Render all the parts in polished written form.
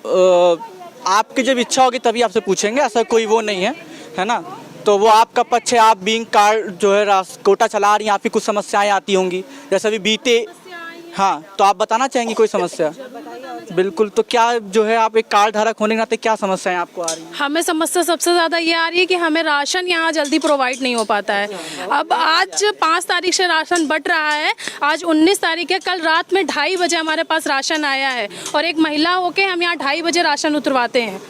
आपकी जब इच्छा होगी तभी आपसे पूछेंगे, ऐसा कोई वो नहीं है ना। तो वो आपका पक्ष है, आप बीइंग कार्ड जो है कोटा चला रही हैं, आपकी कुछ समस्याएं आती होंगी, जैसे अभी बीते, हाँ, तो आप बताना चाहेंगी कोई समस्या? बिल्कुल, तो क्या जो है आप एक कार्ड धारक होने के नाते क्या समस्याएं आपको आ रही हैं? हमें समस्या सबसे ज़्यादा ये आ रही है कि हमें राशन यहाँ जल्दी प्रोवाइड नहीं हो पाता है। अब आज 5 तारीख से राशन बंट रहा है, आज 19 तारीख है, कल रात में 2:30 बजे हमारे पास राशन आया है और एक महिला होके हम यहाँ 2:30 बजे राशन उतरवाते हैं,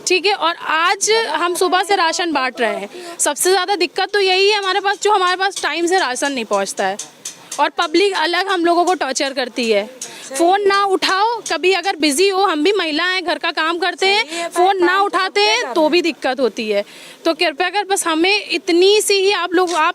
ठीक है। और आज हम सुबह से राशन बांट रहे हैं। सबसे ज़्यादा दिक्कत तो यही है हमारे पास, जो हमारे पास टाइम से राशन नहीं पहुँचता है और पब्लिक अलग हम लोगों को टॉर्चर करती है। फ़ोन ना उठाओ, कभी अगर बिजी हो, हम भी महिला हैं, घर का काम करते हैं, फ़ोन ना उठाते हैं तो भी दिक्कत होती है। तो कृपया कर बस हमें इतनी सी ही आप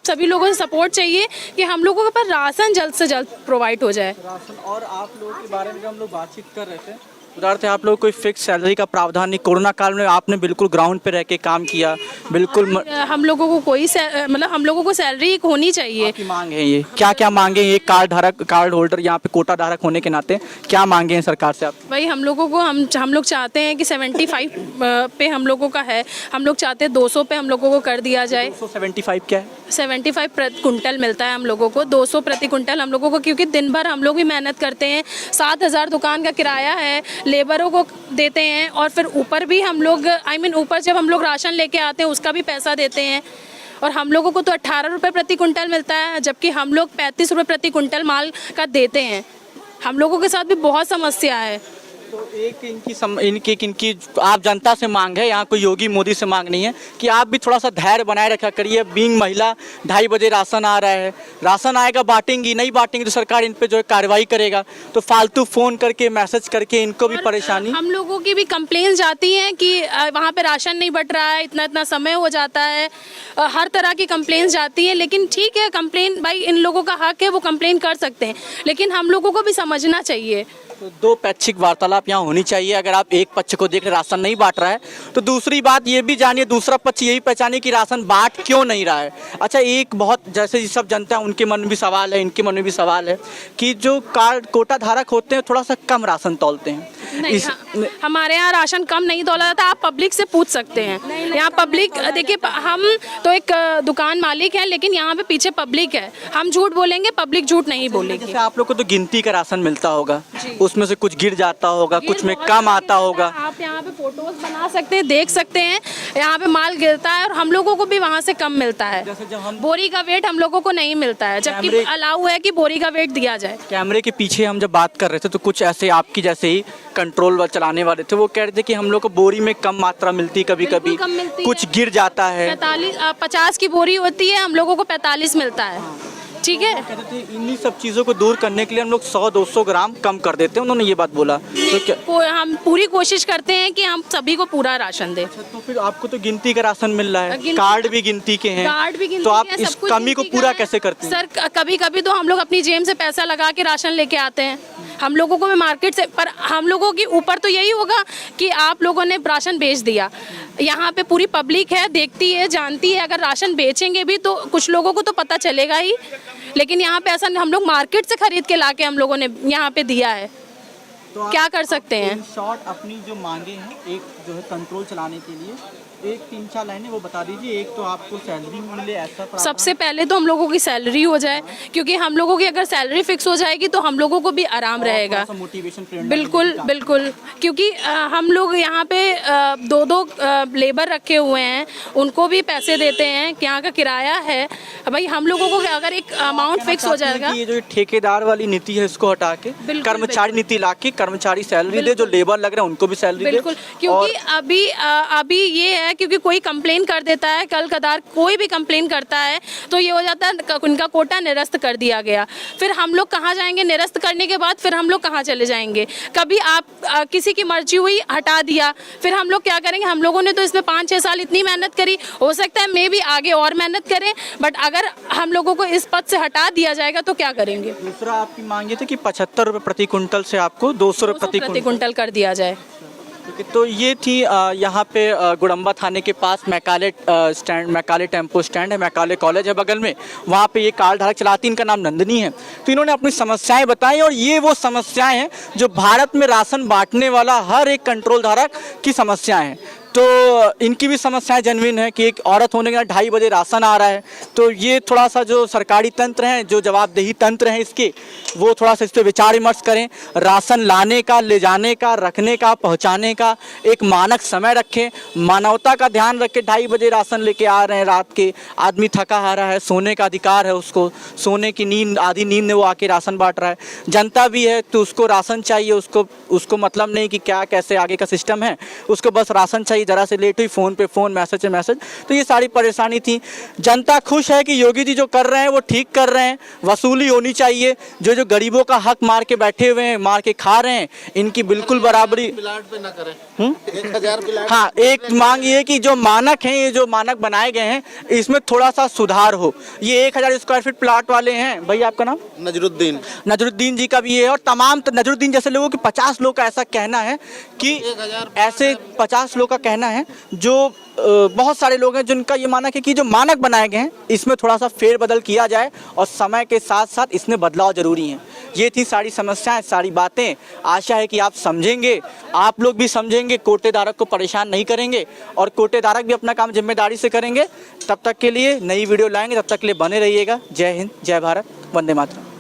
सभी लोगों से सपोर्ट चाहिए कि हम लोगों के पास राशन जल्द से जल्द प्रोवाइड हो जाए। राशन, और आप लोगों के बारे में जो हम लोग बातचीत कर रहे थे, उदाहरण आप लोग कोई फिक्स सैलरी का प्रावधान नहीं, कोरोना काल में आपने बिल्कुल ग्राउंड पे रह के काम किया, बिल्कुल हम लोगों को कोई मतलब हम लोगों को सैलरी होनी चाहिए। आपकी मांग है ये, क्या क्या मांगे ये कार्ड होल्डर यहाँ पे कोटा धारक होने के नाते क्या मांगे हैं सरकार से आप? भाई हम लोगों को हम लोग चाहते हैं कि 75 पे हम लोगों का है, हम लोग चाहते हैं 200 पे हम लोगों को कर दिया जाए। 275 क्या है? 75 प्रति कुंटल मिलता है हम लोगों को, 200 प्रति कुंटल हम लोगों को, क्योंकि दिन भर हम लोग भी मेहनत करते हैं। 7,000 दुकान का किराया है, लेबरों को देते हैं और फिर ऊपर भी हम लोग ऊपर जब हम लोग राशन लेके आते हैं उसका भी पैसा देते हैं। और हम लोगों को तो 18 रुपये प्रति कुंटल मिलता है, जबकि हम लोग 35 रुपये प्रति कुंटल माल का देते हैं। हम लोगों के साथ भी बहुत समस्या है। तो एक इनकी आप जनता से मांग है, यहाँ कोई योगी मोदी से मांग नहीं है कि आप भी थोड़ा सा धैर्य बनाए रखा करिए। बीइंग महिला 2:30 बजे राशन आ रहा है, राशन आएगा, बांटेंगी, नहीं बांटेंगी तो सरकार इन पे जो है कार्रवाई करेगा। तो फालतू फ़ोन करके मैसेज करके इनको भी परेशानी। हम लोगों की भी कंप्लेन जाती हैं कि वहाँ पे राशन नहीं बट रहा है, इतना समय हो जाता है, हर तरह की कंप्लेन जाती है। लेकिन ठीक है, कंप्लेन भाई इन लोगों का हक है, वो कंप्लेन कर सकते हैं, लेकिन हम लोगों को भी समझना चाहिए। तो दो पैक्षिक वार्तालाप यहाँ होनी चाहिए। अगर आप एक पक्ष को देख राशन नहीं बांट रहा है तो दूसरी बात ये भी जानिए, दूसरा पक्ष यही पहचानिए कि राशन बांट क्यों नहीं रहा है। अच्छा, एक बहुत जैसे सब जनता है उनके मन में भी सवाल है, इनके मन में भी सवाल है कि जो कार्ड कोटा धारक होते हैं थोड़ा सा कम राशन तौलते हैं। नहीं, हमारे यहाँ राशन कम नहीं तोला जाता, आप पब्लिक से पूछ सकते हैं। यहाँ पब्लिक देखिए, हम तो एक दुकान मालिक है, लेकिन यहाँ पे पीछे पब्लिक है, हम झूठ बोलेंगे, पब्लिक झूठ नहीं बोलेगी। जैसे आप लोग को तो गिनती का राशन मिलता होगा, उसमें से कुछ गिर जाता होगा, कुछ में कम आता होगा। आप यहाँ पे फोटोज बना सकते हैं, देख सकते हैं, यहाँ पे माल गिरता है और हम लोगों को भी वहाँ से कम मिलता है। बोरी का वेट हम लोगों को नहीं मिलता है, जबकि अलाउ है कि बोरी का वेट दिया जाए। कैमरे के पीछे हम जब बात कर रहे थे तो कुछ ऐसे आपकी जैसे ही कंट्रोल चलाने वाले थे, वो कह रहे थे कि हम लोग को बोरी में कम मात्रा मिलती, कभी कभी कुछ गिर जाता है। 50 की बोरी होती है, हम लोगों को 45 मिलता है, ठीक है। कहते थे इन्हीं सब चीज़ों को दूर करने के लिए हम लोग 100-200 ग्राम कम कर देते हैं, उन्होंने ये बात बोला। तो क्या हम पूरी कोशिश करते हैं कि हम सभी को पूरा राशन दें। तो फिर आपको तो गिनती का राशन मिल रहा है, कार्ड भी गिनती के हैं, कार्ड भी गिनती तो आप के, इस कमी को पूरा कैसे करते हैं? सर, कभी कभी तो हम लोग अपनी जेब से पैसा लगा के राशन लेके आते हैं। हम लोगों को भी मार्केट से, पर हम लोगों के ऊपर तो यही होगा कि आप लोगों ने राशन बेच दिया। यहाँ पे पूरी पब्लिक है, देखती है, जानती है। अगर राशन बेचेंगे भी तो कुछ लोगों को तो पता चलेगा ही, लेकिन यहाँ पे ऐसा हम लोग मार्केट से खरीद के लाके हम लोगों ने यहाँ पे दिया है। तो क्या कर सकते हैं? शॉर्ट अपनी जो मांगे हैं, एक जो है कंट्रोल चलाने के लिए एक 3-4 लाइनें वो बता दीजिए। एक तो आपको सैलरी मिले, ऐसा सबसे पहले तो हम लोगों की सैलरी हो जाए, क्योंकि हम लोगों की अगर सैलरी फिक्स हो जाएगी तो हम लोगों को भी आराम रहेगा। मोटिवेशन बिल्कुल बिल्कुल, क्योंकि हम लोग यहाँ पे 2-2 लेबर रखे हुए हैं, उनको भी पैसे देते हैं, यहाँ का किराया है। भाई हम लोगों को अगर एक अमाउंट फिक्स हो जाएगा, ये जो ठेकेदार वाली नीति है इसको हटा के कर्मचारी नीति ला के कर्मचारी सैलरी दे, जो लेबर लग रहे हैं उनको भी सैलरी दे। बिल्कुल, क्योंकि अभी ये है, क्योंकि कोई कंप्लेन कर देता है, कल कदार कोई भी कंप्लेन करता है तो ये हो जाता है उनका कोटा निरस्त कर दिया गया। फिर हम लोग कहाँ जाएंगे? निरस्त करने के बाद फिर हम लोग कहाँ चले जाएंगे? कभी आप किसी की मर्जी हुई, हटा दिया, फिर हम लोग क्या करेंगे? हम लोगों ने तो इसमें 5-6 साल इतनी मेहनत करी, हो सकता है मे भी आगे और मेहनत करें, बट अगर हम लोगों को इस पद से हटा दिया जाएगा तो क्या करेंगे? दूसरा आपकी मांग ये थी कि 75 रुपये प्रति कुंटल से आपको 200 रुपये प्रति कुंटल कर दिया जाए। तो ये थी यहाँ पे गुड़म्बा थाने के पास मैकाले टेम्पो स्टैंड है, मैकाले कॉलेज है बगल में, वहाँ पे ये कार धारक चलाती, इनका नाम नंदिनी है। तो इन्होंने अपनी समस्याएं बताई और ये वो समस्याएं हैं जो भारत में राशन बांटने वाला हर एक कंट्रोल धारक की समस्याएं हैं। तो इनकी भी समस्याएं जेन्युइन है कि एक औरत होने के नाते 2:30 बजे राशन आ रहा है। तो ये थोड़ा सा जो सरकारी तंत्र हैं, जो जवाबदेही तंत्र हैं इसके, वो थोड़ा सा इस पर विचार विमर्श करें। राशन लाने का, ले जाने का, रखने का, पहुंचाने का एक मानक समय रखें, मानवता का ध्यान रखें। 2:30 बजे राशन लेके आ रहे हैं रात के, आदमी थका हारा है, सोने का अधिकार है उसको, सोने की नींद, आधी नींद में वो आके राशन बांट रहा है। जनता भी है तो उसको राशन चाहिए, उसको मतलब नहीं कि क्या कैसे आगे का सिस्टम है, उसको बस राशन चाहिए। जरा से लेट हुई, फोन पे फोन, मैसेज पे मैसेज। तो ये सारी परेशानी थी। जनता खुश है कि योगी जी जो कर रहे हैं वो ठीक कर रहे हैं, वसूली होनी चाहिए। जो गरीबों का हक मार के बैठे हुए हैं, मार के खा रहे हैं, इनकी बिल्कुल बराबरी पे ना करें। 1000 प्लाट। हाँ, एक मांग ये कि जो मानक हैं, ये जो मानक बनाए गए हैं, इसमें थोड़ा सा सुधार हो। ये 1000 स्क्वायर फीट प्लाट वाले हैं, भैया आपका नाम? नजरुद्दीन जी का भी है और तमाम नजरुद्दीन जैसे लोगों की 50 लोग का ऐसा कहना है कि ऐसे 50 लोग का कहना है जो बहुत सारे लोग हैं जिनका ये मानक है कि जो मानक बनाए गए हैं इसमें थोड़ा सा फेरबदल किया जाए और समय के साथ साथ इसमें बदलाव जरूरी है। ये थी सारी समस्याएं, सारी बातें। आशा है कि आप समझेंगे, आप लोग भी समझेंगे, कोटेदारक को परेशान नहीं करेंगे और कोटेदारक भी अपना काम जिम्मेदारी से करेंगे। तब तक के लिए नई वीडियो लाएंगे, तब तक के लिए बने रहिएगा। जय हिंद, जय भारत, वंदे मातरम।